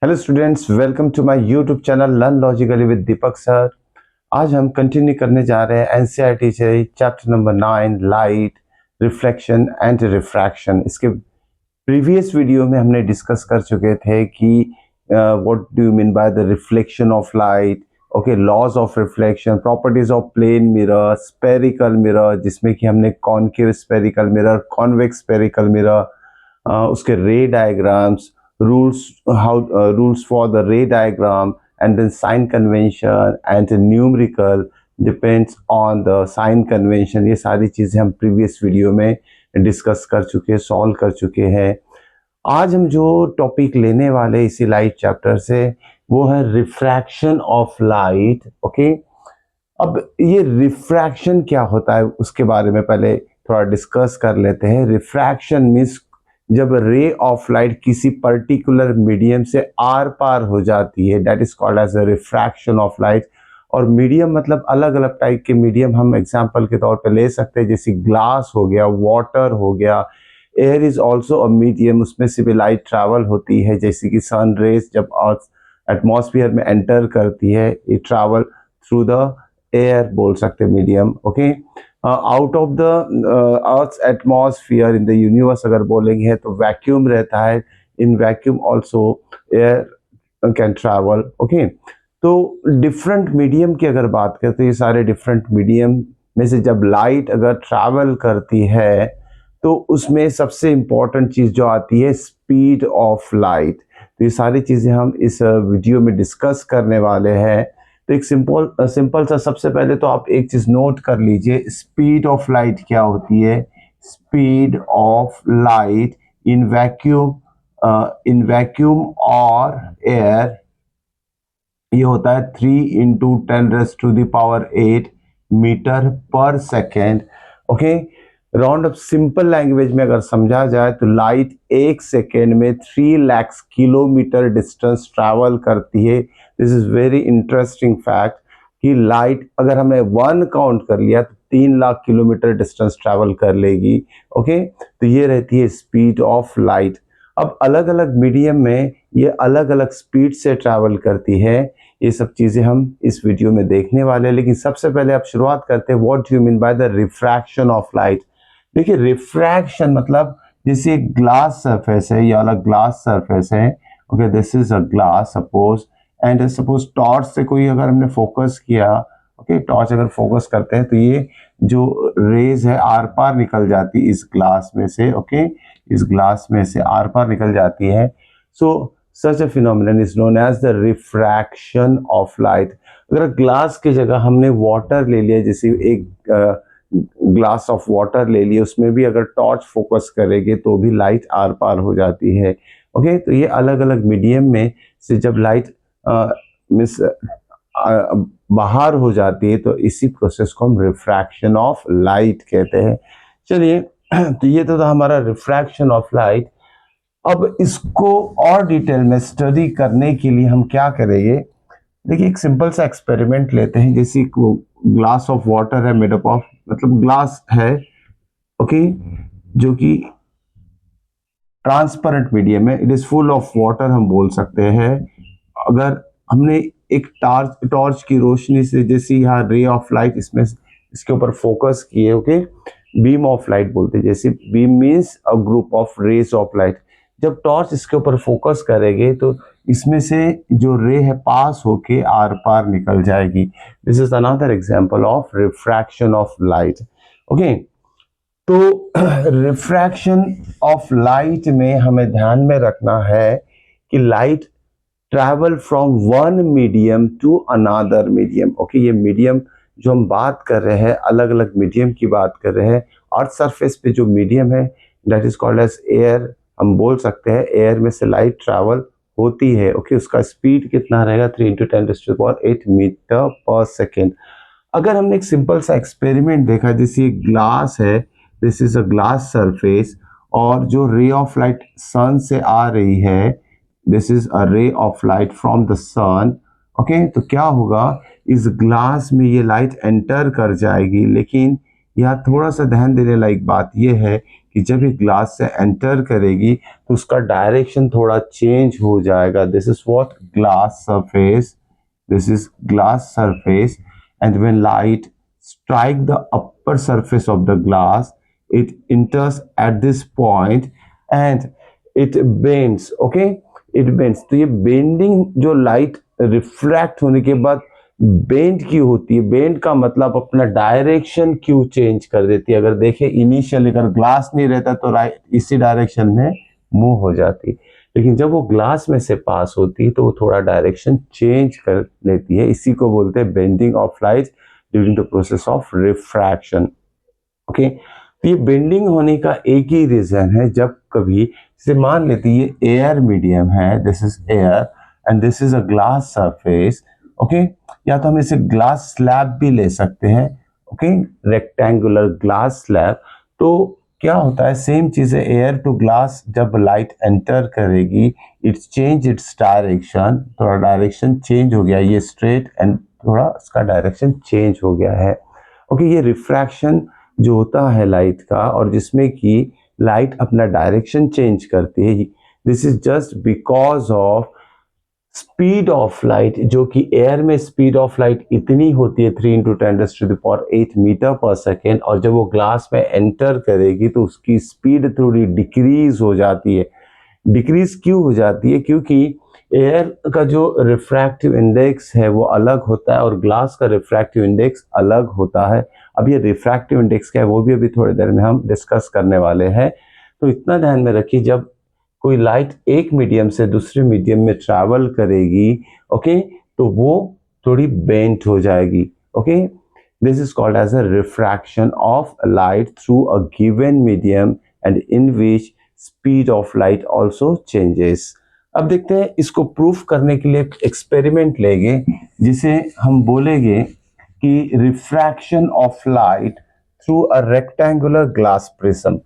Hello students, welcome to my YouTube channel learn logically with Deepak sir. आज हम continue करने जा रहे हैं एनसीईआरटी से chapter number 9 light, reflection and refraction. इसके प्रीवियस वीडियो में हमने डिस्कस कर चुके थे कि what do you mean by the reflection of light, okay, laws of reflection, properties of plane mirror, spherical mirror, जिसमें कि हमने concave spherical mirror, convex spherical mirror, उसके ray diagrams, rules for the ray diagram, and then sign convention and numerical depends on the sign convention। ये सारी चीज़ें हम previous video में discuss कर चुके, सॉल्व कर चुके हैं। आज हम जो टॉपिक लेने वाले इसी लाइट चैप्टर से वो है रिफ्रैक्शन ऑफ लाइट। ओके, अब ये रिफ्रैक्शन क्या होता है उसके बारे में पहले थोड़ा डिस्कस कर लेते हैं। रिफ्रैक्शन मीन्स जब रे ऑफ लाइट किसी पर्टिकुलर मीडियम से आर पार हो जाती है, that is called as a refraction of light. और मीडियम मतलब अलग अलग टाइप के मीडियम हम एग्जांपल के तौर पे ले सकते हैं, जैसे ग्लास हो गया, वाटर हो गया, air is also a medium, उसमें से भी लाइट ट्रैवल होती है। जैसे कि सन रेज जब अर्थ एटमॉस्फेयर में एंटर करती है, it travel through the air बोल सकते हैं medium. Okay, out of the earth atmosphere in the universe अगर बोलेंगे तो वैक्यूम रहता है, in vacuum also air can travel. Okay, तो डिफरेंट मीडियम की अगर बात करें तो ये सारे डिफरेंट मीडियम में से जब लाइट अगर ट्रैवल करती है तो उसमें सबसे इंपॉर्टेंट चीज जो आती है स्पीड ऑफ लाइट। तो ये सारी चीजें हम इस वीडियो में डिस्कस करने वाले हैं। तो एक सिंपल सा सबसे पहले तो आप एक चीज नोट कर लीजिए, स्पीड ऑफ लाइट क्या होती है। Speed of light in vacuum और एयर ये होता है 3 × 10⁸ मीटर पर second. Okay, round of simple language में अगर समझा जाए तो लाइट एक सेकेंड में 3 लाख किलोमीटर डिस्टेंस ट्रैवल करती है। This is very interesting fact कि लाइट अगर हमने 1 काउंट कर लिया तो 3 लाख किलोमीटर डिस्टेंस ट्रैवल कर लेगी। ओके, तो ये रहती है स्पीड ऑफ लाइट। अब अलग अलग मीडियम में ये अलग अलग स्पीड से ट्रैवल करती है। ये सब चीजें हम इस वीडियो में देखने वाले हैं, लेकिन सबसे पहले आप शुरुआत करते हैं what do you mean by the refraction of light. देखिए, रिफ्रैक्शन मतलब जैसे एक ग्लास सरफेस है, ये वाला ग्लास सरफेस है। Okay, this is a glass suppose, and suppose torch से कोई अगर हमने फोकस किया, ओके, टॉर्च अगर फोकस करते हैं तो ये जो रेज है आर पार निकल जाती है इस ग्लास में से। ओके, इस ग्लास में से आर पार निकल जाती है। सो such a phenomenon is known as the refraction of light। अगर ग्लास की जगह हमने वाटर ले लिया, जैसे एक ग्लास ऑफ वाटर ले लिया, उसमें भी अगर टॉर्च फोकस करेंगे तो भी लाइट आर पार हो जाती है। ओके, तो ये अलग अलग मीडियम में से जब लाइट मिस बाहर हो जाती है तो इसी प्रोसेस को हम रिफ्रैक्शन ऑफ लाइट कहते हैं। चलिए, तो ये तो था हमारा रिफ्रैक्शन ऑफ लाइट। अब इसको और डिटेल में स्टडी करने के लिए हम क्या करेंगे, देखिए एक सिंपल सा एक्सपेरिमेंट लेते हैं। जैसे ग्लास ऑफ वाटर है, मेड अप ऑफ मतलब ग्लास है, ओके, जो कि ट्रांसपेरेंट मीडियम है, it is full of water हम बोल सकते हैं। अगर हमने एक टॉर्च की रोशनी से जैसे यहाँ रे ऑफ लाइट इसमें इसके ऊपर फोकस किए, ओके, बीम ऑफ लाइट बोलते हैं। जैसे beam means a group of rays of light. जब टॉर्च इसके ऊपर फोकस करेंगे तो इसमें से जो रे है पास होके आर पार निकल जाएगी। This is another example of refraction of light. Okay, तो रिफ्रैक्शन ऑफ लाइट में हमें ध्यान में रखना है कि light travel from one medium to another medium. Okay, ये मीडियम जो हम बात कर रहे हैं, अलग अलग मीडियम की बात कर रहे हैं। अर्थ सरफेस पे जो मीडियम है that is called as air, हम बोल सकते हैं एयर में से लाइट ट्रैवल होती है। ओके, उसका स्पीड कितना रहेगा 3 × 10⁸ मीटर पर सेकेंड। अगर हमने एक सिंपल सा एक्सपेरिमेंट देखा, जैसे एक ग्लास है, this is a glass surface, और जो रे ऑफ लाइट सन से आ रही है, this is a ray of light from the sun. Okay, तो क्या होगा, इस ग्लास में ये लाइट एंटर कर जाएगी, लेकिन यहाँ थोड़ा सा ध्यान देने लायक बात यह है कि जब ये ग्लास से एंटर करेगी तो उसका डायरेक्शन थोड़ा चेंज हो जाएगा. This is what glass surface. This is glass surface, and when light strike the upper surface of the glass, it enters at this point and it bends. Okay, it bends. तो ये bending जो light refract होने के बाद bend क्यों होती है? Bend का मतलब अपना डायरेक्शन क्यों चेंज कर देती है? अगर देखें इनिशियली अगर ग्लास नहीं रहता तो राइट इसी डायरेक्शन में मूव हो जाती, लेकिन जब वो ग्लास में से पास होती है तो वो थोड़ा डायरेक्शन चेंज कर लेती है. इसी को बोलते हैं bending of light during the process of refraction. Okay, तो ये बेंडिंग होने का एक ही रीजन है. जब कभी जैसे मान लेते ये एयर मीडियम है, this is air and this is a glass surface. Okay, या तो हम इसे ग्लास स्लैब भी ले सकते हैं. Okay, rectangular glass slab. तो क्या होता है, सेम चीज है, एयर टू ग्लास जब लाइट एंटर करेगी इट्स चेंज इट्स डायरेक्शन. थोड़ा डायरेक्शन चेंज हो गया, ये स्ट्रेट एंड थोड़ा उसका डायरेक्शन चेंज हो गया है. ओके, ये रिफ्रैक्शन जो होता है लाइट का और जिसमें कि लाइट अपना डायरेक्शन चेंज करती है, this is just because of speed of light. जो कि एयर में स्पीड ऑफ लाइट इतनी होती है 3 × 10⁸ मीटर पर सेकेंड, और जब वो ग्लास में एंटर करेगी तो उसकी स्पीड थोड़ी डिक्रीज हो जाती है. डिक्रीज क्यों हो जाती है? क्योंकि एयर का जो रिफ्रैक्टिव इंडेक्स है वो अलग होता है और ग्लास का रिफ्रैक्टिव इंडेक्स अलग होता है. अब ये रिफ्रैक्टिव इंडेक्स क्या है वो भी अभी थोड़ी देर में हम डिस्कस करने वाले हैं. तो इतना ध्यान में रखिए, जब कोई लाइट एक मीडियम से दूसरे मीडियम में ट्रैवल करेगी, ओके, तो वो थोड़ी बेंट हो जाएगी. Okay, this is called as a refraction of light through a given medium and in which speed of light also changes. अब देखते हैं, इसको प्रूफ करने के लिए एक्सपेरिमेंट लेंगे जिसे हम बोलेंगे कि refraction of light through a rectangular glass prism.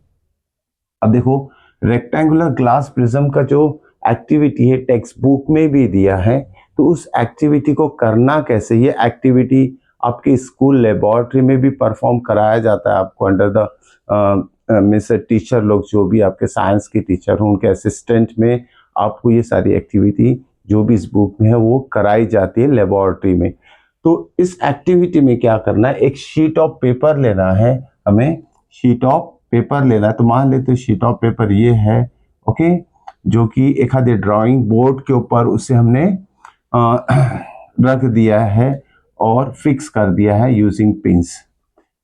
अब देखो, रेक्टेंगुलर ग्लास प्रिज्म का जो एक्टिविटी है टेक्स्ट बुक में भी दिया है, तो उस एक्टिविटी को करना कैसे, ये एक्टिविटी आपके स्कूल लेबोरेटरी में भी परफॉर्म कराया जाता है आपको अंडर द मिस टीचर लोग, जो भी आपके साइंस के टीचर हो उनके असिस्टेंट में आपको ये सारी एक्टिविटी जो भी इस बुक में है वो कराई जाती है लेबोरेटरी में. तो इस एक्टिविटी में क्या करना है, एक शीट ऑफ पेपर लेना है, हमें शीट ऑफ पेपर लेना है. तो मान लेते हैं शीट ऑफ पेपर ये है, ओके, जो कि एक आधे ड्राइंग बोर्ड के ऊपर उसे हमने रख दिया है और फिक्स कर दिया है यूजिंग पिंस.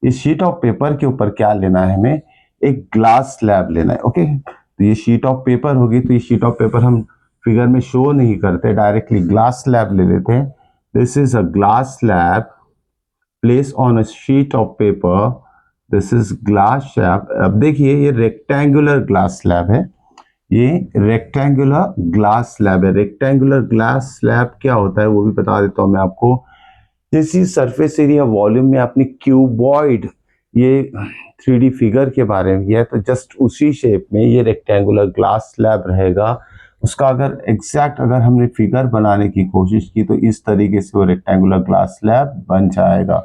इस शीट ऑफ पेपर के ऊपर क्या लेना है, हमें एक ग्लास स्लैब लेना है. ओके, तो ये शीट ऑफ पेपर होगी, तो ये शीट ऑफ पेपर हम फिगर में शो नहीं करते, डायरेक्टली ग्लास स्लैब ले लेते हैं. This is a glass slab place on a sheet of paper. This is glass slab. अब देखिए ये रेक्टेंगुलर ग्लास स्लैब है, ये रेक्टेंगुलर ग्लास स्लैब है. रेक्टेंगुलर ग्लास स्लैब क्या होता है वो भी बता देता हूं मैं आपको. जैसी सरफेस एरिया वॉल्यूम में आपने क्यूबॉइड ये 3D फिगर के बारे में किया है, तो जस्ट उसी शेप में ये रेक्टेंगुलर ग्लास स्लैब रहेगा. उसका अगर एग्जैक्ट अगर हमने फिगर बनाने की कोशिश की तो इस तरीके से वो रेक्टेंगुलर ग्लास स्लैब बन जाएगा.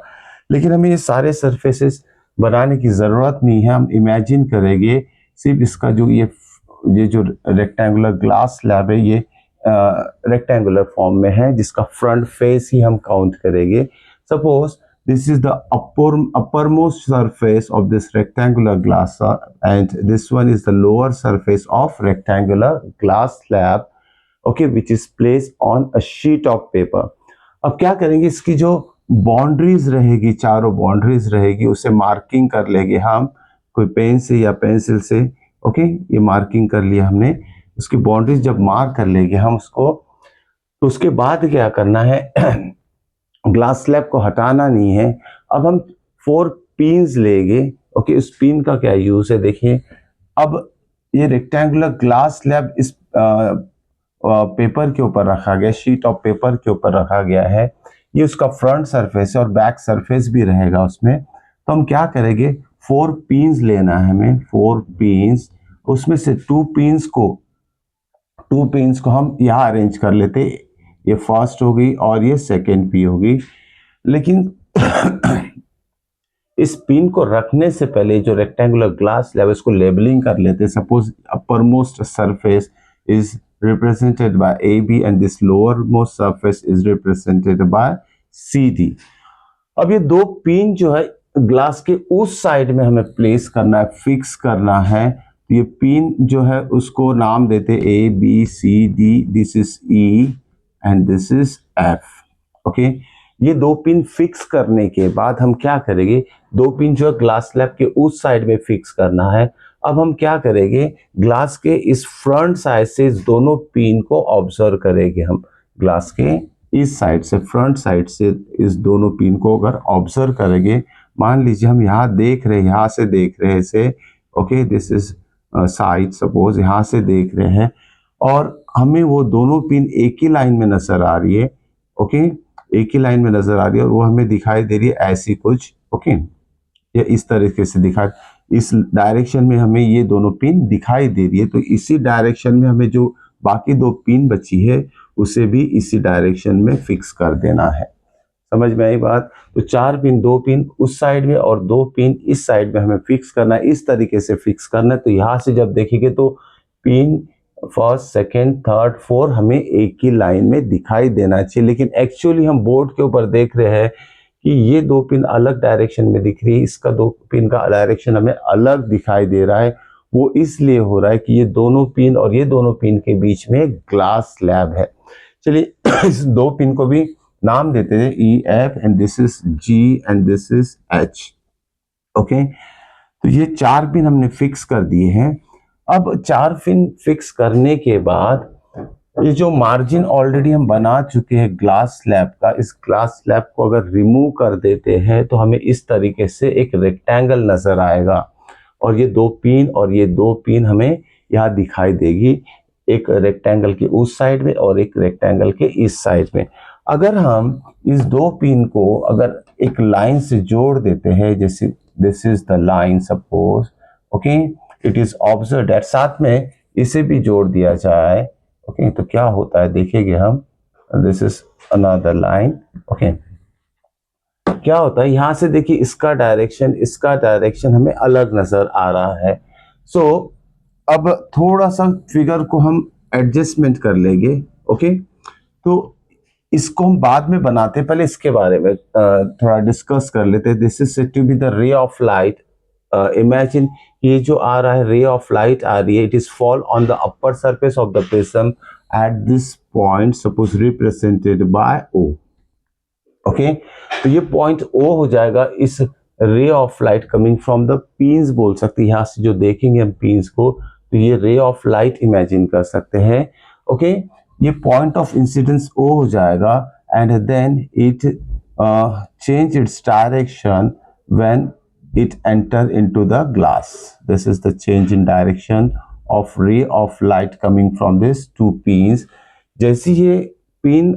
लेकिन हमें ये सारे सरफेसेस बनाने की ज़रूरत नहीं है, हम इमेजिन करेंगे सिर्फ इसका जो ये जो रेक्टेंगुलर ग्लास स्लैब है ये रेक्टेंगुलर फॉर्म में है, जिसका फ्रंट फेस ही हम काउंट करेंगे. Suppose this is the uppermost surface of this rectangular glass and this one is the lower surface of rectangular glass slab, okay, which is placed on a sheet of paper. अब क्या करेंगे, इसकी जो boundaries रहेगी, चारों boundaries रहेगी, उसे marking कर लेंगे हम कोई पेन से या पेंसिल से. ओके, ये मार्किंग कर लिया हमने. उसकी बाउंड्रीज जब मार्क कर लेंगे हम उसको, तो उसके बाद क्या करना है ग्लास स्लैब को हटाना नहीं है. अब हम 4 पिन्स लेंगे. ओके, उस पिन का क्या यूज है देखिए. अब ये रेक्टेंगुलर ग्लास स्लैब इस पेपर के ऊपर रखा गया, शीट ऑफ पेपर के ऊपर रखा गया है. ये उसका फ्रंट सरफेस है और बैक सरफेस भी रहेगा उसमें. तो हम क्या करेंगे, 4 पिन्स लेना है हमें, 4 पिन्स. उसमें से 2 पिन्स को हम यहाँ अरेंज कर लेते. ये फर्स्ट हो गई और ये सेकेंड पी होगी. लेकिन इस पिन को रखने से पहले जो रेक्टेंगुलर ग्लास स्लैब इसको लेबलिंग कर लेते हैं। Suppose upper most surface is represented by AB and this lower most surface is represented by CD। अब ये दो पिन जो है ग्लास के उस साइड में हमें प्लेस करना है, फिक्स करना है। ये पिन जो है उसको नाम देते ABCD, this is E and this is F। Okay, ये दो पिन फिक्स करने के बाद हम क्या करेंगे, दो पिन जो है ग्लास स्लैब के उस साइड में फिक्स करना है। अब हम क्या करेंगे, ग्लास के इस फ्रंट साइड से इस दोनों पिन को ऑब्जर्व करेंगे। हम ग्लास के इस साइड से, फ्रंट साइड से इस दोनों पिन को अगर ऑब्जर्व करेंगे, मान लीजिए हम यहाँ देख रहे हैं, यहाँ से देख रहे हैं इसे। Okay, this is side, suppose यहाँ से देख रहे हैं और हमें वो दोनों पिन एक ही लाइन में नजर आ रही है। ओके, एक ही लाइन में नजर आ रही है और वो हमें दिखाई दे रही है ऐसी कुछ। ओके, ये इस तरीके से दिखा, इस डायरेक्शन में हमें ये दोनों पिन दिखाई दे रही है। तो इसी डायरेक्शन में हमें जो बाकी दो पिन बची है उसे भी इसी डायरेक्शन में फिक्स कर देना है। समझ में आई बात? तो चार पिन, दो पिन उस साइड में और दो पिन इस साइड में हमें फिक्स करना है, इस तरीके से फिक्स करना है। तो यहाँ से जब देखेंगे तो pin first, second, third, four हमें एक ही लाइन में दिखाई देना चाहिए। लेकिन एक्चुअली हम बोर्ड के ऊपर देख रहे हैं कि ये दो पिन अलग डायरेक्शन में दिख रही है, इसका दो पिन का डायरेक्शन हमें अलग दिखाई दे रहा है। वो इसलिए हो रहा है कि ये दोनों पिन और ये दोनों पिन के बीच में ग्लास स्लैब है। चलिए इस दो पिन को भी नाम देते हैं EF and this is G and this is H। Okay, तो ये चार पिन हमने फिक्स कर दिए हैं। अब चार पिन फिक्स करने के बाद ये जो मार्जिन ऑलरेडी हम बना चुके हैं ग्लास स्लैब का, इस ग्लास स्लैब को अगर रिमूव कर देते हैं तो हमें इस तरीके से एक रेक्टेंगल नजर आएगा और ये दो पिन और ये दो पिन हमें यहाँ दिखाई देगी, एक रेक्टेंगल के उस साइड में और एक रेक्टेंगल के इस साइड में। अगर हम इस दो पिन को अगर एक लाइन से जोड़ देते हैं, जैसे this is the line suppose, okay, it is observe that, साथ में इसे भी जोड़ दिया जाए। ओके, तो क्या होता है देखेंगे हम, this is another line. Okay, क्या होता है यहां से देखिए इसका डायरेक्शन हमें अलग नजर आ रहा है। सो अब थोड़ा सा फिगर को हम एडजस्टमेंट कर लेंगे। ओके, तो इसको हम बाद में बनाते हैं, पहले इसके बारे में थोड़ा डिस्कस कर लेते हैं। This is said to be the ray of light. Imagine ये जो आ रहा है, रे ऑफ लाइट आ रही है, it is fall on the upper surface of the prism eight this point, suppose represented by O। Okay, तो ये पॉइंट O हो जाएगा इस रे of light coming from the pins, बोल सकते हैं। यहां से जो देखेंगे हम पिंस को तो ये रे ऑफ लाइट इमेजिन कर सकते हैं। ओके, ये पॉइंट ऑफ इंसिडेंस O हो जाएगा and then it change its direction when it enter into the glass। This is the change in direction of ray of light coming from these two pins। जैसे ये pin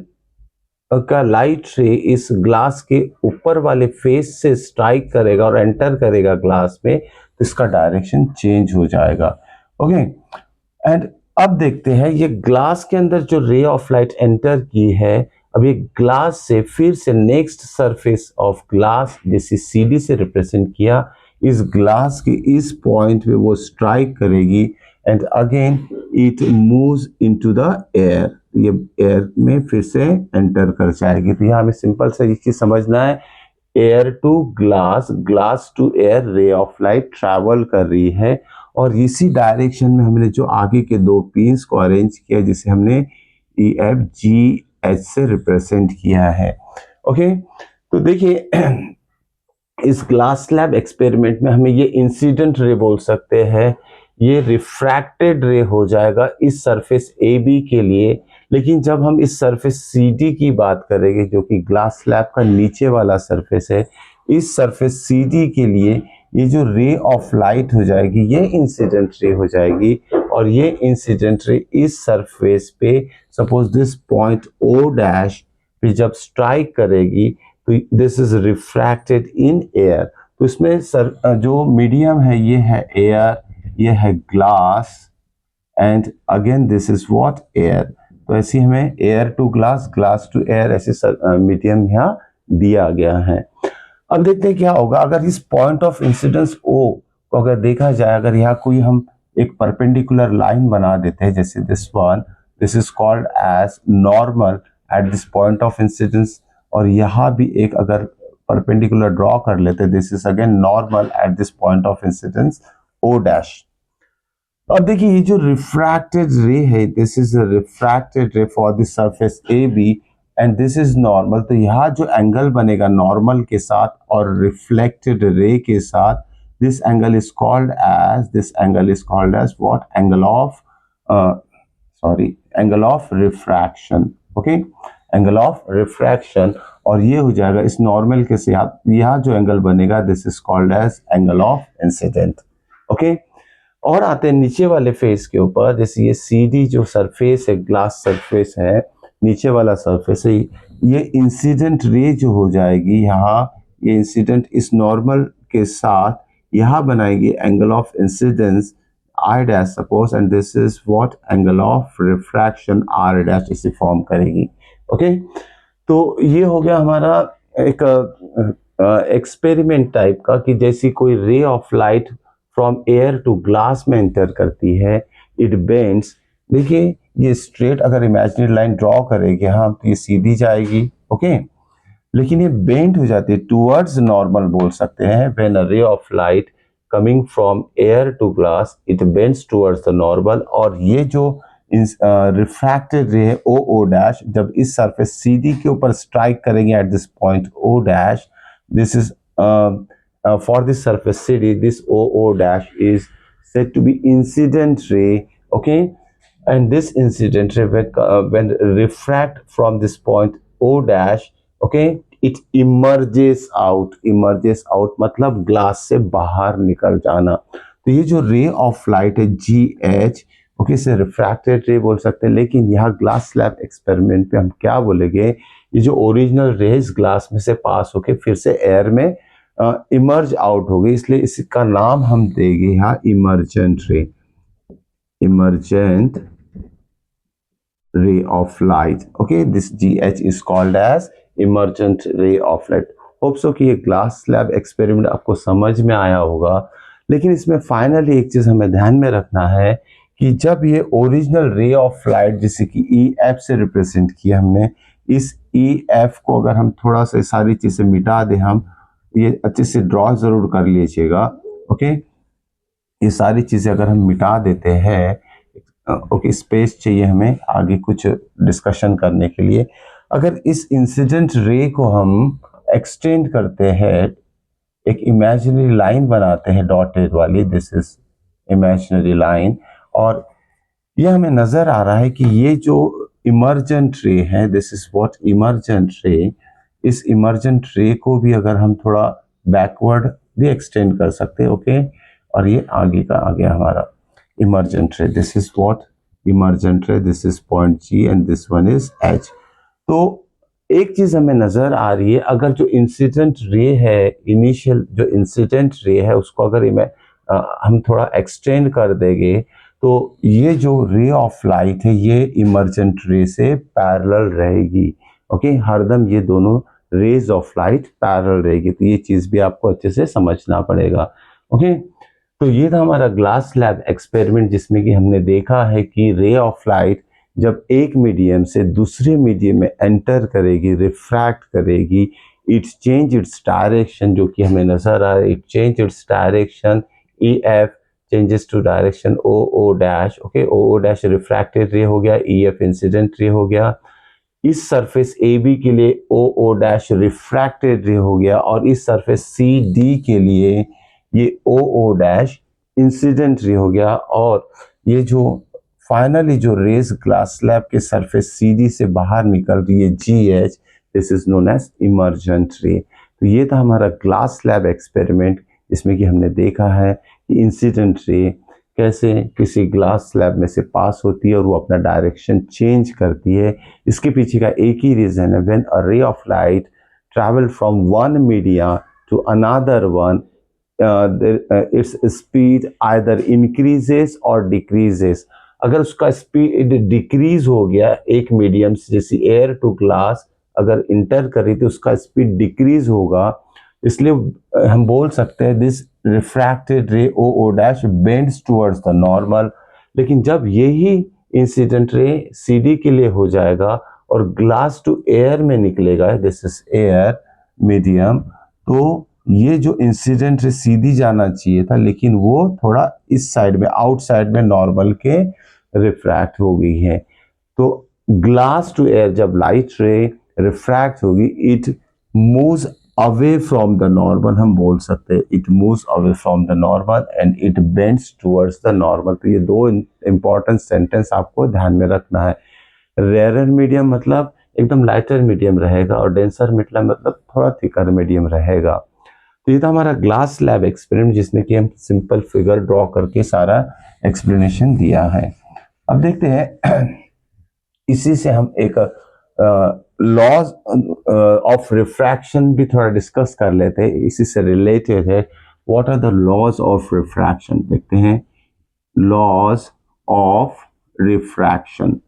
का light रे इस glass के ऊपर वाले फेस से strike करेगा और एंटर करेगा ग्लास में, तो इसका डायरेक्शन चेंज हो जाएगा। ओके, एंड अब देखते हैं ये ग्लास के अंदर जो रे ऑफ लाइट एंटर की है, अब ये ग्लास से फिर से नेक्स्ट सरफेस ऑफ ग्लास, जैसे CD से रिप्रेजेंट किया, इस ग्लास के इस पॉइंट पे वो स्ट्राइक करेगी and again it moves into the air, ये एयर में फिर से एंटर कर जाएगी। तो यहाँ हमें सिंपल सा ये चीज समझना है, air to glass, glass to air, ray of light travel कर रही है और इसी डायरेक्शन में हमने जो आगे के दो पिंस को अरेंज किया जिसे हमने EF GH से रिप्रेजेंट किया है। ओके, तो देखिए इस ग्लास स्लैब एक्सपेरिमेंट में हमें ये इंसिडेंट रे बोल सकते हैं, ये रिफ्रैक्टेड रे हो जाएगा इस सरफेस AB के लिए। लेकिन जब हम इस सरफेस CD की बात करेंगे जो कि ग्लास स्लैब का नीचे वाला सरफेस है, इस सरफेस CD के लिए ये जो रे ऑफ लाइट हो जाएगी ये इंसिडेंट रे हो जाएगी और ये इंसिडेंट रे इस सरफेस पे, suppose this point O dash पे जब स्ट्राइक करेगी तो this is refracted in air. तो इसमें जो मीडियम है ये है एयर, ये है glass and again this is what, air. तो ऐसे हमें air to glass, glass to air, ऐसे मीडियम यहाँ दिया गया है। अब देखते हैं क्या होगा अगर इस पॉइंट ऑफ इंसिडेंस ओ को अगर देखा जाए, अगर यहाँ कोई हम एक परपेंडिकुलर लाइन बना देते हैं जैसे this one, this is called as normal at this point of incidence, और यहाँ भी एक अगर परपेंडिकुलर ड्रॉ कर लेते हैं, this is again normal at this point of incidence O dash. अब देखिए ये जो रिफ्रैक्टेड रे है, this is refracted ray for the surface A B and this is normal, तो यहाँ जो एंगल बनेगा नॉर्मल के साथ और रिफ्लेक्टेड रे के साथ, this angle is called as, this angle is called as what, angle of sorry angle of refraction. Okay, angle of refraction, और ये हो जाएगा इस नॉर्मल के साथ यहाँ जो एंगल बनेगा, this is called as angle of incident. Okay, और आते हैं नीचे वाले फेस के ऊपर, जैसे ये सीधी जो सरफेस है, ग्लास सरफेस है, नीचे वाला सरफेस है, ये इंसिडेंट रे जो हो जाएगी यहाँ, ये इंसिडेंट इस नॉर्मल के साथ यहाँ बनाएगी angle of incidence I dash suppose, and this is what, angle of refraction R dash, इसे फॉर्म करेगी। ओके, तो ये हो गया हमारा एक एक्सपेरिमेंट टाइप का, कि जैसी कोई ray of light from air to glass में एंटर करती है, इट बेंड्स। देखिए ये स्ट्रेट अगर इमेजिनरी लाइन ड्रॉ करेंगे हम तो ये सीधी जाएगी, ओके, लेकिन ये बेंड हो जाती है टूवर्ड्स नॉर्मल, बोल सकते हैं, when a ray of light coming from air to glass it bends towards the normal, और ये जो रिफ्रैक्टेड रे है ओ ओ डैश, जब इस सरफेस सीधी के ऊपर स्ट्राइक करेंगे at this point O dash, this is for this surface CD, this OO dash is said to be incident ray, okay, and this incident ray when refract from this point O dash, okay, it emerges out मतलब glass से बाहर निकल जाना। तो ये जो रे of light है GH, ओके, इसे रिफ्रैक्टेड रे बोल सकते हैं, लेकिन यहाँ ग्लास स्लैब एक्सपेरिमेंट पे हम क्या बोलेंगे, ये जो ओरिजिनल रेज ग्लास में से पास होके फिर से एयर में इमर्ज आउट हो गई, इसलिए इसका नाम हम देंगे यहाँ emergent ray, emergent ray of light. Okay, this GH is called as emergent ray of light. Hope so कि ये ग्लास स्लैब एक्सपेरिमेंट आपको समझ में आया होगा, लेकिन इसमें फाइनली एक चीज हमें ध्यान में रखना है कि जब ये ओरिजिनल रे ऑफ लाइट जिसे कि EF से रिप्रेजेंट किया हमने, इस EF को अगर हम थोड़ा सा सारी चीजें मिटा दें, हम ये अच्छे से ड्रॉ जरूर कर लीजिएगा। ओके, ये सारी चीजें अगर हम मिटा देते हैं, ओके, स्पेस चाहिए हमें आगे कुछ डिस्कशन करने के लिए। अगर इस इंसिडेंट रे को हम एक्सटेंड करते हैं, एक इमेजिनरी लाइन बनाते हैं डॉटेड वाली, दिस इज इमेजिनरी लाइन, और ये हमें नजर आ रहा है कि ये जो इमर्जेंट रे है, दिस इज व्हाट इमर्जेंट रे, इस इमर्जेंट रे को भी अगर हम थोड़ा बैकवर्ड भी एक्सटेंड कर सकते हैं, ओके, और ये आगे का आ गया हमारा इमर्जेंट रे, दिस इज व्हाट इमर्जेंट रे, this is point G and this one is H। तो एक चीज हमें नजर आ रही है, अगर जो इंसिडेंट रे है, इनिशियल जो इंसिडेंट रे है, उसको अगर हम थोड़ा एक्सटेंड कर देंगे, तो ये जो रे ऑफ लाइट है ये इमर्जेंट रे से पैरेलल रहेगी। ओके, हरदम ये दोनों रेज ऑफ लाइट पैरेलल रहेगी, तो ये चीज भी आपको अच्छे से समझना पड़ेगा। ओके, तो ये था हमारा ग्लास स्लैब एक्सपेरिमेंट, जिसमें कि हमने देखा है कि रे ऑफ लाइट जब एक मीडियम से दूसरे मीडियम में एंटर करेगी, रिफ्रैक्ट करेगी, इट चेंज इट्स डायरेक्शन, जो कि हमें नजर आ रहा है, it change its direction, EF changes to direction OO dash, okay, OO dash refracted ray हो गया, EF इंसिडेंट रे हो गया, इस सरफेस AB के लिए OO डैश रिफ्रैक्टेड रे हो गया, और इस सरफेस CD के लिए ये OO डैश इंसिडेंट रे हो गया, और ये जो फाइनली जो रेज ग्लास स्लैब के सरफेस CD से बाहर निकल रही है GH, this is known as emergent ray. तो ये था हमारा ग्लास स्लैब एक्सपेरिमेंट, जिसमें कि हमने देखा है कि इंसिडेंट रे कैसे किसी ग्लास स्लैब में से पास होती है और वो अपना डायरेक्शन चेंज करती है। इसके पीछे का एक ही रीजन है, when a ray of light travel from one media to another one, its speed either increases और डिक्रीजेस। अगर उसका स्पीड डिक्रीज हो गया एक मीडियम से, जैसे एयर टू ग्लास अगर इंटर करी तो उसका स्पीड डिक्रीज होगा, इसलिए हम बोल सकते हैं this refracted ray O O dash bends towards the normal. लेकिन जब यही इंसिडेंट रे CD के लिए हो जाएगा और ग्लास टू एयर में निकलेगा, दिस इज एयर मीडियम, तो ये जो इंसिडेंट रे सीधी जाना चाहिए था लेकिन वो थोड़ा इस साइड में आउटसाइड में नॉर्मल के रिफ्रैक्ट हो गई है। तो ग्लास टू एयर जब लाइट रे रिफ्रैक्ट होगी, it moves away from the normal, हम बोल सकते हैं it moves away from the normal and it bends towards the normal. तो ये दो इंपॉर्टेंट सेंटेंस आपको ध्यान में रखना है। रेयर मीडियम मतलब एकदम लाइटर मीडियम रहेगा और डेंसर मतलब थोड़ा थिकर मीडियम रहेगा। तो ये था हमारा ग्लास लैब एक्सपेरिमेंट जिसमें कि हम सिंपल फिगर ड्रॉ करके सारा एक्सप्लेनेशन दिया है। अब देखते हैं इसी से हम एक लॉज ऑफ रिफ्रैक्शन भी थोड़ा डिस्कस कर लेते हैं, इसी से रिलेटेड है। What are the laws of refraction, देखते हैं लॉज ऑफ रिफ्रैक्शन।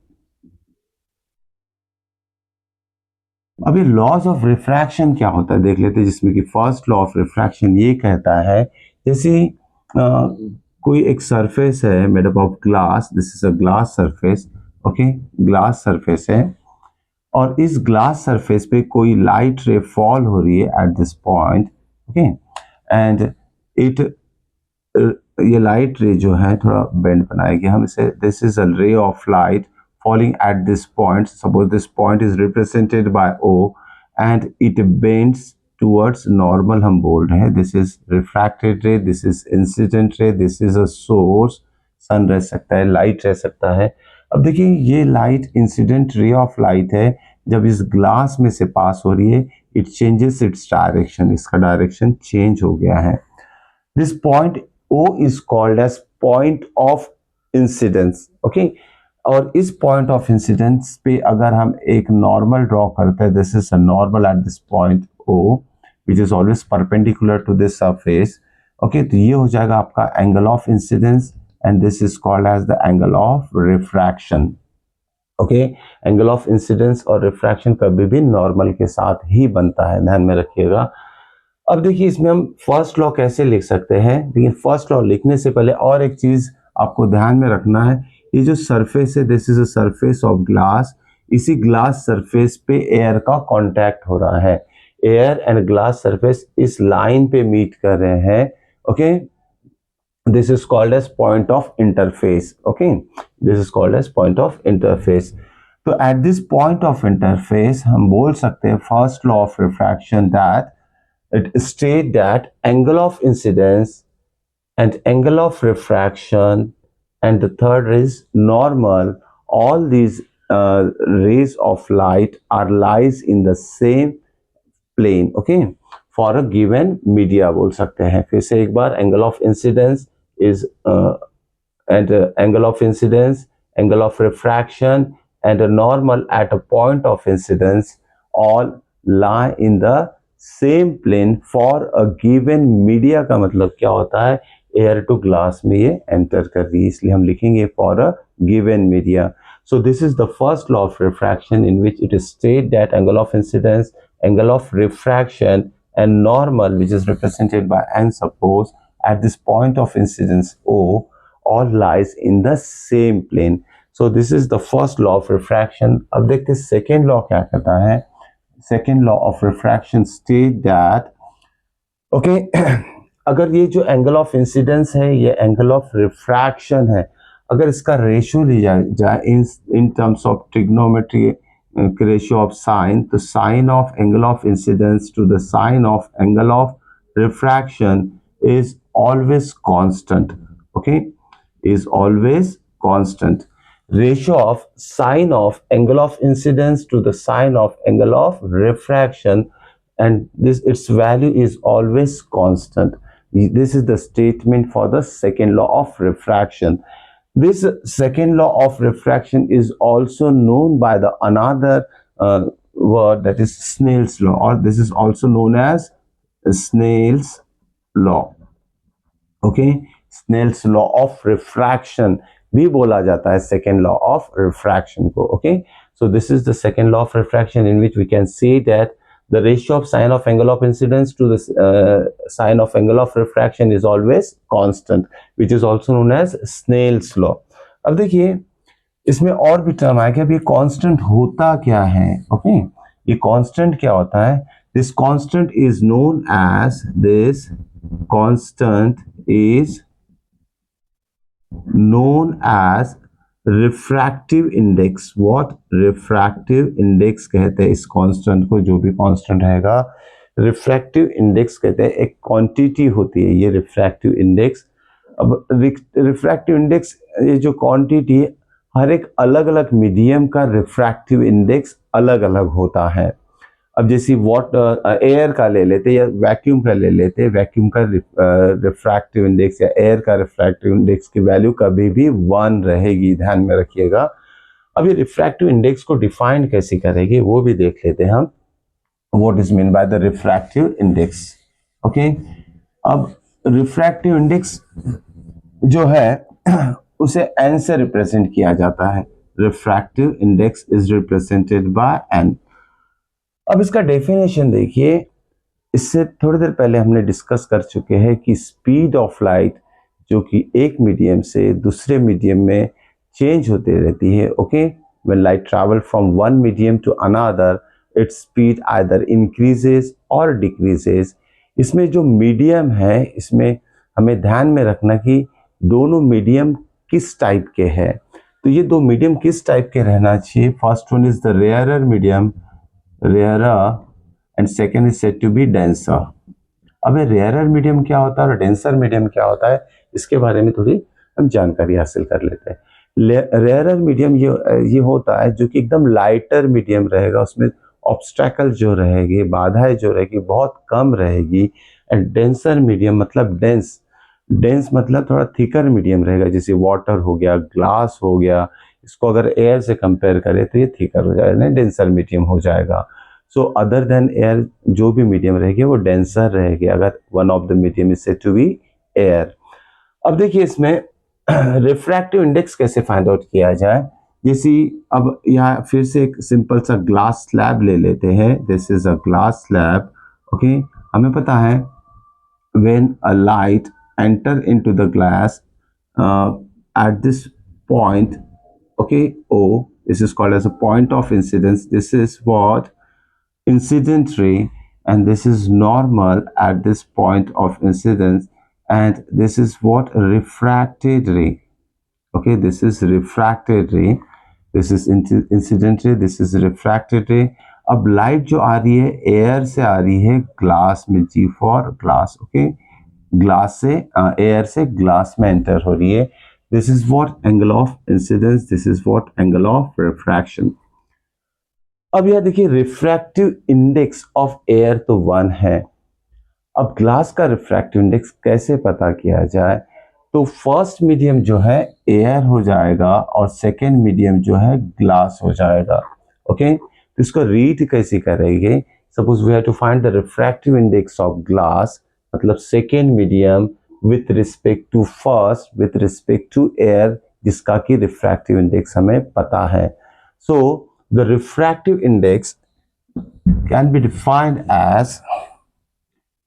अभी लॉज ऑफ रिफ्रैक्शन क्या होता है देख लेते हैं, जिसमें कि फर्स्ट लॉ ऑफ रिफ्रैक्शन ये कहता है जैसे कोई एक सरफेस है made up of glass, this is a glass surface, okay, glass surface है और इस ग्लास सरफेस पे कोई लाइट रे फॉल हो रही है eight this point, okay, and it ये लाइट रे जो है थोड़ा बेंड बनाएगी, हम इसे this is a ray of light falling at this point. Suppose this point is represented by O and it bends towards normal, हम बोल रहे हैं this is refracted ray, this is incident ray, this is a source, sun रह सकता है, light रह सकता है। अब देखिए ये light incident ray of light है, जब इस ग्लास में से पास हो रही है it changes its direction, इसका डायरेक्शन चेंज हो गया है। This point O is called as point of incidence, okay? और इस पॉइंट ऑफ इंसिडेंस पे अगर हम एक नॉर्मल ड्रॉ करते हैं, this is a normal at this point O which is always perpendicular to this surface, okay, तो ये हो जाएगा आपका angle of incidence and this is called as the angle of refraction, okay. Angle of incidence और refraction कभी भी normal के साथ ही बनता है, ध्यान में रखिएगा। अब देखिए इसमें हम फर्स्ट लॉ कैसे लिख सकते हैं, देखिए फर्स्ट लॉ लिखने से पहले और एक चीज आपको ध्यान में रखना है, ये जो सरफेस है this is a surface of glass, इसी ग्लास सरफेस पे एयर का कांटेक्ट हो रहा है, एयर एंड ग्लास सरफेस इस लाइन पे मीट कर रहे हैं, okay, this is called as point of interface, okay, this is called as point of interface. तो at this point of interface हम बोल सकते हैं first law of refraction that it state that angle of incidence and angle of refraction and the third is normal, all these rays of light are lies in the same plane, okay, for a given media बोल सकते हैं। फिर से एक बार angle of incidence is and angle of incidence, angle of refraction and a normal at a point of incidence all lie in the same plane for a given media का मतलब क्या होता है, एयर टू ग्लास में ये enter कर रही है, इसलिए हम लिखेंगे for a given media. So this is the first law of refraction in which it is state that angle of incidence, angle of refraction and normal which is represented by N suppose at this point of incidence O all lies in the same plane. So this is the first law of refraction. अब देखते हैं second law क्या कहता है। Second law of refraction state that okay अगर ये जो angle of incidence है ये एंगल ऑफ रिफ्रैक्शन है, अगर इसका रेशियो लिया जाए in terms of trigonometry ratio of sine, तो sine of angle of incidence to the sine of angle of refraction is always constant, okay, is always constant. Ratio of sine of angle of incidence to the sine of angle of refraction, and this its value is always constant. This is the statement for the second law of refraction. This second law of refraction is also known by the another word, that is Snell's law, or this is also known as Snell's law, okay, Snell's law of refraction भी बोला जाता है second law of refraction को, okay. So this is the second law of refraction in which we can say that the ratio of sine of angle of incidence to the sine of angle of refraction is always constant, which is also known as Snell's law. अब देखिए इसमें और भी term आएगा। अब ये constant होता क्या है? ओके, ये कांस्टेंट क्या होता है? This constant is known as refractive index. What? Refractive index कहते हैं इस कांस्टेंट को, जो भी कांस्टेंट रहेगा रिफ्रैक्टिव इंडेक्स कहते हैं। एक क्वांटिटी होती है ये रिफ्रैक्टिव इंडेक्स। अब रिफ्रैक्टिव इंडेक्स, ये जो क्वांटिटी, हर एक अलग अलग मीडियम का रिफ्रैक्टिव इंडेक्स अलग अलग होता है। अब जैसे एयर का ले लेते या वैक्यूम का ले लेते, वैक्यूम का रिफ्रैक्टिव इंडेक्स या एयर का रिफ्रैक्टिव इंडेक्स की वैल्यू कभी भी 1 रहेगी, ध्यान में रखिएगा। अब ये रिफ्रैक्टिव इंडेक्स को डिफाइन कैसे करेंगे वो भी देख लेते हैं हम। What is mean by the refractive index? Okay, अब रिफ्रैक्टिव इंडेक्स जो है उसे n से रिप्रेजेंट किया जाता है। Refractive index is represented bye n। अब इसका डेफिनेशन देखिए, इससे थोड़ी देर पहले हमने डिस्कस कर चुके हैं कि स्पीड ऑफ लाइट जो कि एक मीडियम से दूसरे मीडियम में चेंज होती रहती है। Okay, when light travel from one medium to another, its speed either increases और डिक्रीजेस। इसमें जो मीडियम है, इसमें हमें ध्यान में रखना कि दोनों मीडियम किस टाइप के हैं। तो ये दो मीडियम किस टाइप के रहना चाहिए? First one is the rarer medium, rarer, and second is said to be denser. अब ये रेयरर मीडियम क्या होता है और डेंसर मीडियम क्या होता है, इसके बारे में थोड़ी हम जानकारी हासिल कर लेते हैं। रेयरर मीडियम ये होता है जो कि एकदम लाइटर मीडियम रहेगा, उसमें ऑब्स्टैकल जो रहेगी, बाधाएं जो रहेगी बहुत कम रहेगी। एंड डेंसर मीडियम मतलब डेंस मतलब थोड़ा थिकर मीडियम रहेगा, जैसे वाटर हो गया, ग्लास हो गया। इसको अगर एयर से कंपेयर करें तो ये थिकर हो जाएगा, डेंसर मीडियम हो जाएगा। सो अदर देन एयर जो भी मीडियम रहेगी वो डेंसर रहेगी अगर one of the medium is said to be air. अब देखिए इसमें रिफ्रैक्टिव इंडेक्स कैसे फाइंड आउट किया जाए। जैसे अब यहाँ फिर से एक सिंपल सा ग्लास स्लैब ले लेते हैं। This is a glass slab. Okay, हमें पता है when a light enter into the glass at this point, okay, O, this is called as a point of incidence. This is what incident ray, and this is normal at this point of incidence, and this is what refracted ray. Okay, this is refracted ray, this is incident ray, this is refracted ray. अब light जो आ रही है air से आ रही है glass में, G for glass. Okay, glass से air से ग्लास में एंटर हो रही है। This is what angle of incidence, this is what angle of refraction. अब यह देखिए रिफ्रैक्टिव इंडेक्स ऑफ एयर तो 1 है। अब ग्लास का रिफ्रैक्टिव इंडेक्स कैसे पता किया जाए? तो फर्स्ट मीडियम जो है एयर हो जाएगा और सेकेंड मीडियम जो है ग्लास हो जाएगा। ओके, तो इसको रीड कैसे करेंगे? Suppose we have to find the refractive index of glass, मतलब second medium with respect to first with respect to air, जिसका कि रिफ्रैक्टिव इंडेक्स हमें पता है। So the refractive index can be defined as,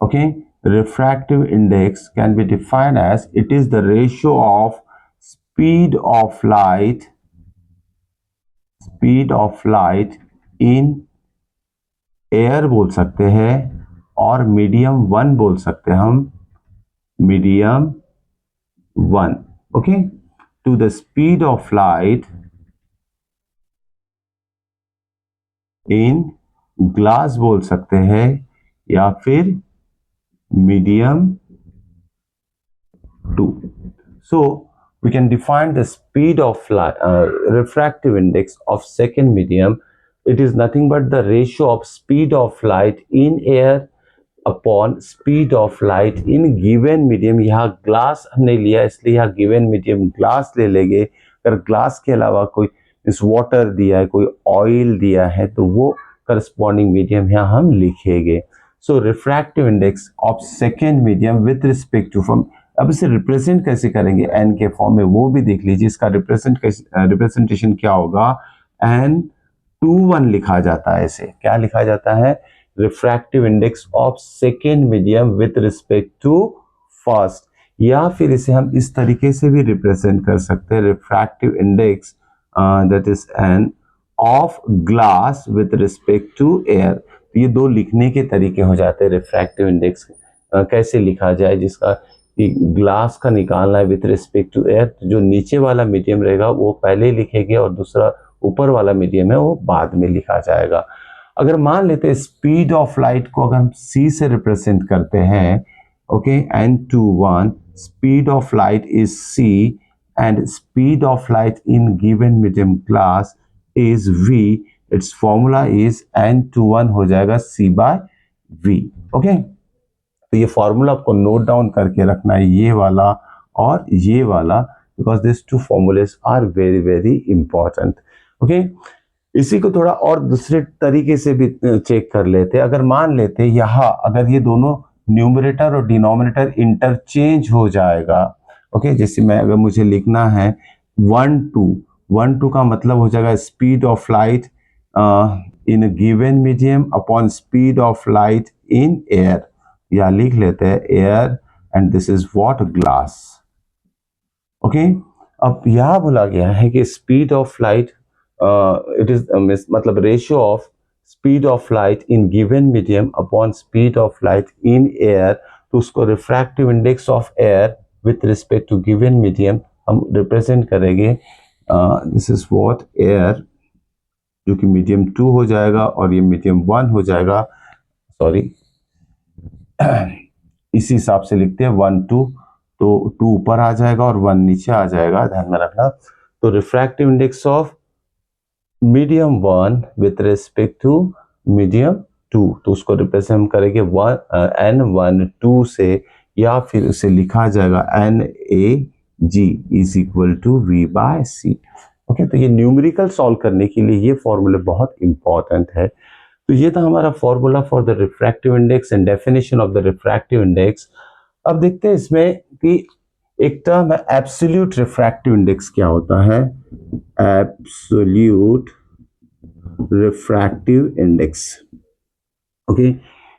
okay, refractive index can be defined as it is the ratio of speed of light in air बोल सकते हैं और medium 1 बोल सकते हैं हम, medium 1, okay, to the speed of light in glass बोल सकते हैं या फिर medium 2. So we can define the speed of light, refractive index of second medium. It is nothing but the ratio of speed of light in air upon speed of light in given medium. यहाँ glass हमने लिया इसलिए यहाँ given medium glass ले लेंगे। अगर glass के अलावा कोई इस वाटर दिया है, कोई ऑयल दिया है, तो वो करस्पॉन्डिंग मीडियम यहाँ हम लिखेंगे। So refractive index of second medium with respect to form. अब इसे रिप्रेजेंट कैसे करेंगे एन के फॉर्म में, वो भी देख लीजिए। इसका रिप्रेजेंटेशन क्या होगा? n 2 1 लिखा जाता है। इसे क्या लिखा जाता है? Refractive index of second medium with respect to first, या फिर इसे हम इस तरीके से भी रिप्रेजेंट कर सकते हैं, refractive index that is N of glass with respect to air. ये दो लिखने के तरीके हो जाते हैं रिफ्रैक्टिव इंडेक्स कैसे लिखा जाए, जिसका ग्लास का निकालना है विथ रिस्पेक्ट टू एयर, जो नीचे वाला मीडियम रहेगा वो पहले लिखेंगे और दूसरा ऊपर वाला मीडियम है वो बाद में लिखा जाएगा। अगर मान लेते हैं स्पीड ऑफ लाइट को अगर हम c से रिप्रेजेंट करते हैं, okay, n21, speed of light is c and speed of light in given medium glass is v, its formula is n21 हो जाएगा c by v। ओके, तो ये फॉर्मूला आपको नोट डाउन करके रखना है, ये वाला और ये वाला, because this two formulas are very very important. Okay, इसी को थोड़ा और दूसरे तरीके से भी चेक कर लेते। अगर मान लेते यहाँ अगर ये दोनों न्यूमरेटर और डिनोमिनेटर इंटरचेंज हो जाएगा, ओके, जैसे मैं अगर मुझे लिखना है 1 2 का मतलब हो जाएगा speed of light in given medium upon speed of light in air, या लिख लेते हैं air and this is what glass. Okay, अब यह बोला गया है कि speed of light it is मतलब ratio of speed of light in given medium upon speed of light in air, तो उसको refractive index of air with respect to given medium हम रिप्रेजेंट करेंगे, दिस इज व्हाट एयर, जो कि medium 2 हो जाएगा और ये मीडियम 1 हो जाएगा, सॉरी इसी हिसाब से लिखते हैं 1 2, तो 2 ऊपर आ जाएगा और 1 नीचे आ जाएगा, ध्यान में रखना। तो refractive index of medium 1 with respect to medium 2, तो उसको रिप्रेजेंट हम करेंगे n12 से, या फिर उसे लिखा जाएगा NAG is equal to V by C। Okay, तो ये न्यूमेरिकल सॉल्व करने के लिए ये फॉर्मूले बहुत इंपॉर्टेंट है। तो ये था हमारा formula for the refractive index and definition of the refractive index. अब देखते हैं इसमें कि एक टर्म है एब्सोल्यूट रिफ्रैक्टिव इंडेक्स, क्या होता है एब्सोल्यूट रिफ्रैक्टिव इंडेक्स। ओके,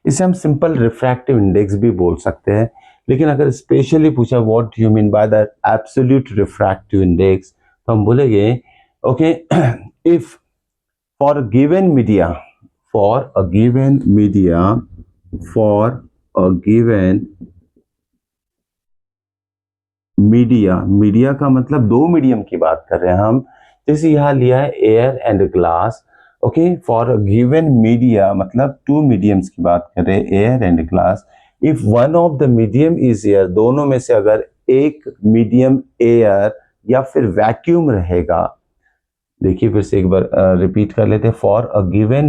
इसे हम सिंपल रिफ्रैक्टिव इंडेक्स भी बोल सकते हैं, लेकिन अगर स्पेशली पूछा what do you mean by the absolute refractive index, तो हम बोलेंगे okay, if for given media, for a given media का मतलब दो मीडियम की बात कर रहे हैं हम, जैसे यहाँ लिया है air and glass. Okay, for a given media मतलब टू मीडियम्स की बात कर रहे हैं, air and glass. If one of the medium is air, दोनों में से अगर एक मीडियम एयर या फिर वैक्यूम रहेगा, देखिए फिर से एक बार रिपीट कर लेते हैं, फॉर अ गिवन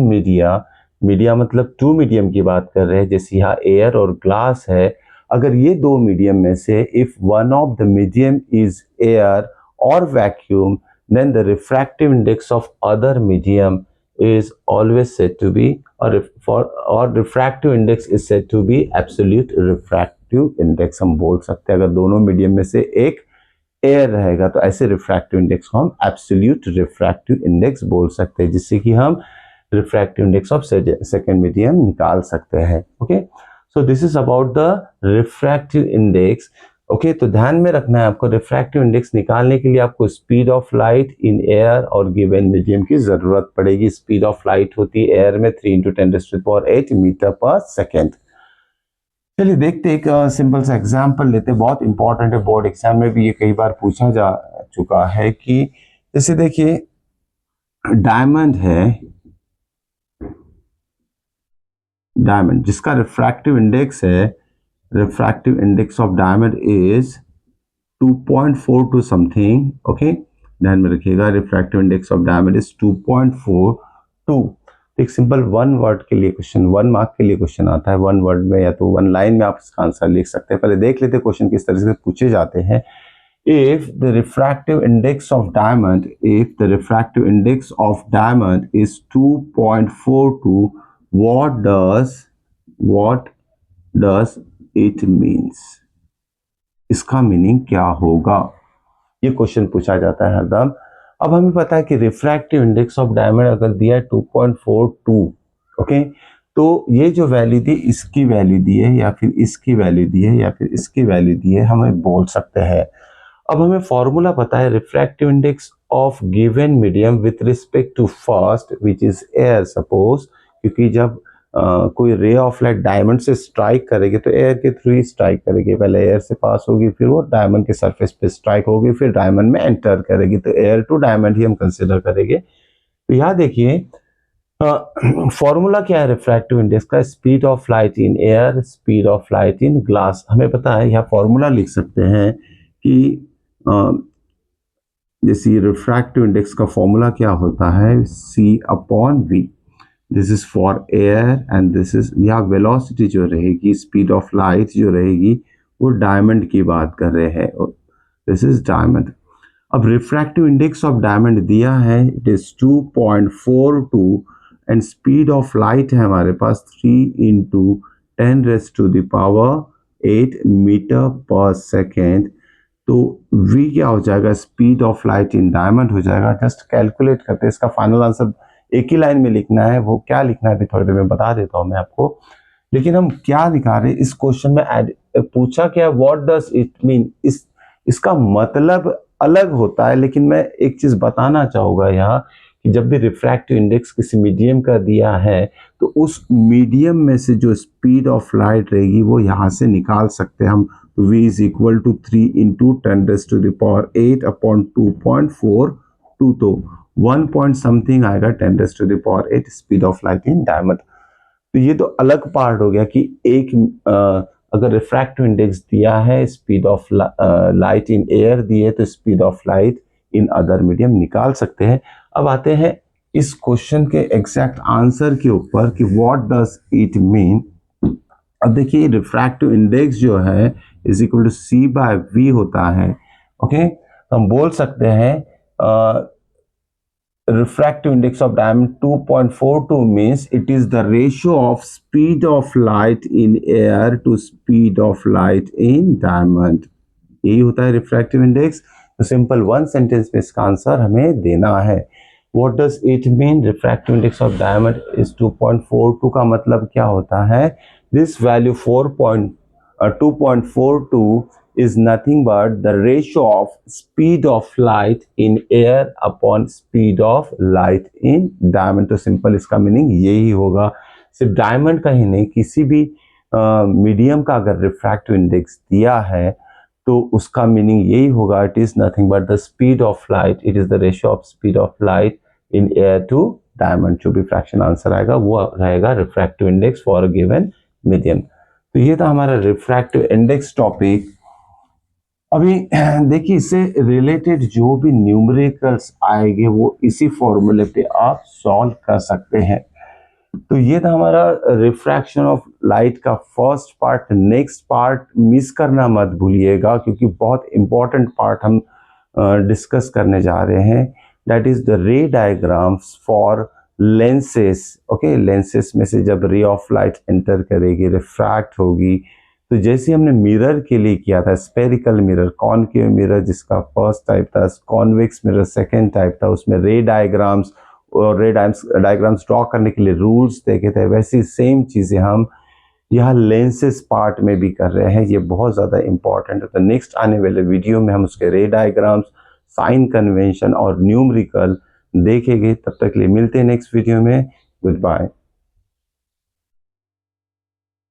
मीडिया मतलब टू मीडियम की बात कर रहे हैं, जैसे यहाँ एयर और ग्लास है। अगर ये दो मीडियम में से if one of the medium is air और vacuum, then the refractive index of other medium is always said to be, or refractive index is said to be absolute refractive index। हम बोल सकते हैं अगर दोनों medium में से एक एयर रहेगा तो ऐसे रिफ्रैक्टिव इंडेक्स को हम एब्सोल्यूट रिफ्रैक्टिव इंडेक्स बोल सकते हैं, जिससे कि हम refractive index of second medium निकाल सकते हैं। Okay, so this is about the refractive index. Okay, तो ध्यान में रखना है आपको, रिफ्रैक्टिव इंडेक्स निकालने के लिए आपको speed of light in air और गिवन मीडियम की जरूरत पड़ेगी। स्पीड ऑफ लाइट होती है एयर में 3 × 10⁸ मीटर पर सेकेंड। चलिए देखते एक सिंपल सा एग्जाम्पल लेते, बहुत इंपॉर्टेंट है, बोर्ड एग्जाम में भी ये कई बार पूछा जा चुका है कि जैसे देखिए डायमंड है, डायमंड जिसका रिफ्रैक्टिव इंडेक्स है, refractive index of diamond is 2.42 something. Okay, ध्यान में रखिएगा, refractive index of diamond is 2.42। एक सिंपल वन वर्ड के लिए क्वेश्चन, 1 मार्क के लिए क्वेश्चन आता है, 1 वर्ड में या तो 1 लाइन में आप इसका आंसर लिख सकते हैं। पहले देख लेते हैं क्वेश्चन किस तरह से पूछे जाते हैं। If the refractive index of diamond is 2.42, what does it means? इसका मीनिंग क्या होगा, ये क्वेश्चन पूछा जाता है हरदम। अब हमें पता है कि रिफ्रैक्टिव इंडेक्स ऑफ डायमंड अगर दिया है 2.42, ओके, तो ये जो वैल्यू दी, इसकी वैल्यू दी है या फिर इसकी वैल्यू दी है या फिर इसकी वैल्यू दी है, हमें बोल सकते हैं। अब हमें फॉर्मूला पता है refractive index of given medium with respect to first which is air. Suppose क्योंकि जब कोई रे ऑफ लाइट डायमंड से स्ट्राइक करेगी तो एयर के थ्रू ही स्ट्राइक करेगी, पहले एयर से पास होगी, फिर वो डायमंड के सरफेस पे स्ट्राइक होगी, फिर डायमंड में एंटर करेगी, तो एयर टू डायमंड ही हम कंसिडर करेंगे। तो यहाँ देखिए फॉर्मूला क्या है रिफ्रैक्टिव इंडेक्स का, speed of light in air, speed of light in glass. हमें पता है यहाँ फॉर्मूला लिख सकते हैं कि जैसे रिफ्रैक्टिव इंडेक्स का फॉर्मूला क्या होता है, C upon V। This is for air and this is, यहाँ वेलोसिटी जो रहेगी, स्पीड ऑफ लाइट जो रहेगी, वो डायमंड की बात कर रहे हैं, दिस इज डायमंड। अब रिफ्रैक्टिव इंडेक्स ऑफ डायमंड दिया है, it is 2.42 and speed of light है हमारे पास 3 × 10⁸ मीटर पर सेकेंड। तो V क्या हो जाएगा, speed of light in diamond हो जाएगा। जस्ट कैलकुलेट करते हैं, इसका फाइनल आंसर एक ही लाइन में लिखना है, वो क्या लिखना है अभी थोड़ी देर में बता देता हूं मैं आपको। लेकिन हम क्या निकाल रहे हैं इस क्वेश्चन में, पूछा क्या, व्हाट डज इट मीन, इसका मतलब अलग होता है। लेकिन मैं एक चीज बताना चाहूंगा यहाँ कि जब भी रिफ्रैक्टिव इंडेक्स किसी मीडियम का दिया है तो उस मीडियम में से जो स्पीड ऑफ लाइट रहेगी वो यहाँ से निकाल सकते हैं हम। V is equal to 3 × 10⁸ upon 2.42, तो 1 पॉइंट समथिंग आएगा 10⁸ speed of light in diamond. तो ये तो अलग पार्ट हो गया कि एक अगर रिफ्रैक्टिव इंडेक्स दिया है, speed of light in air दी है, तो speed of light in other medium निकाल सकते हैं। अब आते हैं इस क्वेश्चन के एग्जैक्ट आंसर के ऊपर कि व्हाट डज इट मीन। अब देखिए रिफ्रैक्टिव इंडेक्स जो है इज इक्वल टू C/V होता है। ओके, हम बोल सकते हैं refractive index of diamond 2.42 means it is the ratio of speed of light in air to speed of light in diamond। यही होता है रिफ्रैक्टिव इंडेक्स। तो सिंपल वन सेंटेंस में इसका आंसर हमें देना है। What does it mean, refractive index of diamond is 2.42 का मतलब क्या होता है, this value 2.42 is nothing but the ratio of speed of light in air upon speed of light in diamond। तो सिंपल इसका मीनिंग यही होगा। सिर्फ डायमंड का ही नहीं, किसी भी मीडियम का अगर रिफ्रैक्टिव इंडेक्स दिया है तो उसका मीनिंग यही होगा, it is nothing but the speed of light, it is the ratio of speed of light in air to diamond. जो भी फ्रैक्शन आंसर आएगा वो रहेगा refractive index for a given medium. तो ये था हमारा रिफ्रैक्टिव इंडेक्स टॉपिक। अभी देखिए इससे रिलेटेड जो भी न्यूमेरिकल्स आएंगे वो इसी फॉर्मूले पे आप सॉल्व कर सकते हैं। तो ये था हमारा रिफ्रैक्शन ऑफ लाइट का first part. Next part miss करना मत भूलिएगा क्योंकि बहुत इंपॉर्टेंट पार्ट हम डिस्कस करने जा रहे हैं, दैट इज द रे diagrams for lenses. Okay, lenses में से जब रे ऑफ लाइट एंटर करेगी, रिफ्रैक्ट होगी, तो जैसे हमने मिरर के लिए किया था, स्पेरिकल मिरर, कॉनकेव मिरर जिसका फर्स्ट टाइप था, कॉन्वेक्स मिरर सेकेंड टाइप था, उसमें रे डायग्राम्स और रे डायग्राम्स ड्रॉ करने के लिए रूल्स देखे थे, वैसी सेम चीज़ें हम यहाँ लेंसेस पार्ट में भी कर रहे हैं। ये बहुत ज़्यादा इंपॉर्टेंट है। तो नेक्स्ट आने वाले वीडियो में हम उसके रे डायग्राम्स, साइन कन्वेंशन और न्यूमेरिकल देखेंगे। तब तक के लिए मिलते हैं नेक्स्ट वीडियो में। Good bye.